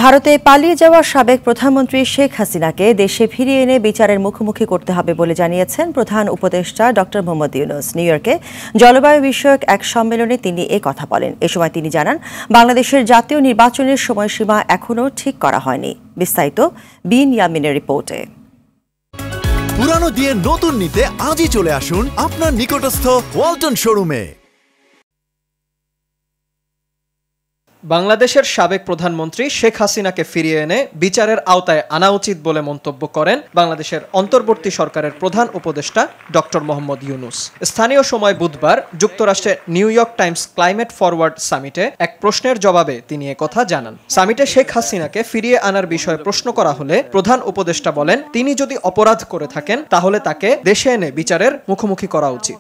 ভারতে পালিয়ে যাওয়া সাবেক প্রধানমন্ত্রী শেখ হাসিনাকে দেশে ফিরিয়ে এনে বিচারের মুখোমুখি করতে হবে বলে জানিয়েছেন প্রধান উপদেষ্টা ডক্টর মোহাম্মদ ইউনূস। নিউ ইয়র্কে জলবায়ু বিষয়ক এক সম্মেলনে তিনি এ কথা বলেন। এ সময় তিনি জানান, বাংলাদেশের জাতীয় নির্বাচনের সময়সীমা এখনও ঠিক করা হয়নি। বিস্তারিত বিন ইয়ামিনের রিপোর্টে। পুরানো দিয়ে নতুন নিতে আজই চলে আসুন আপনার নিকটস্থ ওয়ালটন শোরুমে। বাংলাদেশের সাবেক প্রধানমন্ত্রী শেখ হাসিনাকে ফিরিয়ে এনে বিচারের আওতায় আনা উচিত বলে মন্তব্য করেন বাংলাদেশের অন্তর্বর্তী সরকারের প্রধান উপদেষ্টা ডক্টর মোহাম্মদ ইউনূস। স্থানীয় সময় বুধবার যুক্তরাষ্ট্রের New York Times climate forward সামিটে এক প্রশ্নের জবাবে তিনি একথা জানান। সামিটে শেখ হাসিনাকে ফিরিয়ে আনার বিষয়ে প্রশ্ন করা হলে প্রধান উপদেষ্টা বলেন, তিনি যদি অপরাধ করে থাকেন তাহলে তাকে দেশে এনে বিচারের মুখোমুখি করা উচিত।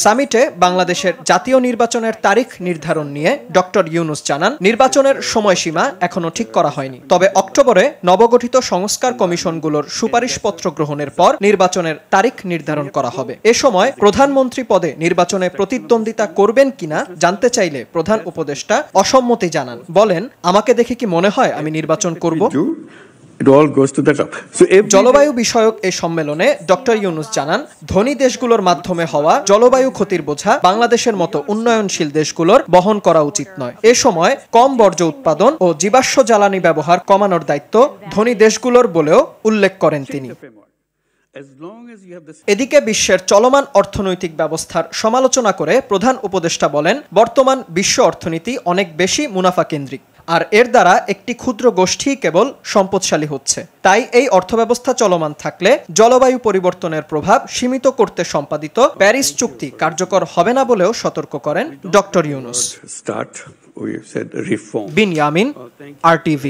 সামিটে বাংলাদেশের জাতীয় নির্বাচনের তারিখ নির্ধারণ নিয়ে ডক্টর ইউনূস জানান, নির্বাচনের সময়সীমা এখনো ঠিক করা হয়নি, তবে অক্টোবরে নবগঠিত সংস্কার কমিশনগুলোর সুপারিশপত্র গ্রহণের পর নির্বাচনের তারিখ নির্ধারণ করা হবে। এ সময় প্রধানমন্ত্রী পদে নির্বাচনে প্রতিদ্বন্দ্বিতা করবেন কিনা জানতে চাইলে প্রধান উপদেষ্টা অসম্মতি জানান। বলেন, আমাকে দেখে কি মনে হয় আমি নির্বাচন করব? জলবায়ু বিষয়ক এই সম্মেলনে ডক্টর ইউনূস জানান, ধনী দেশগুলোর মাধ্যমে হওয়া জলবায়ু ক্ষতির বোঝা বাংলাদেশের মতো উন্নয়নশীল দেশগুলোর বহন করা উচিত নয়। এ সময় কম বর্জ্য উৎপাদন ও জীবাশ্ম জ্বালানি ব্যবহার কমানোর দায়িত্ব ধনী দেশগুলোর বলেও উল্লেখ করেন তিনি। এদিকে বিশ্বের চলমান অর্থনৈতিক ব্যবস্থার সমালোচনা করে প্রধান উপদেষ্টা বলেন, বর্তমান বিশ্ব অর্থনীতি অনেক বেশি মুনাফা কেন্দ্রিক, আর এর দ্বারা একটি ক্ষুদ্র গোষ্ঠী কেবল সম্পদশালী হচ্ছে। তাই এই অর্থব্যবস্থা চলমান থাকলে জলবায়ু পরিবর্তনের প্রভাব সীমিত করতে সম্পাদিত প্যারিস চুক্তি কার্যকর হবে না বলেও সতর্ক করেন ডক্টর ইউনূস। বিন ইয়ামিন, RTV।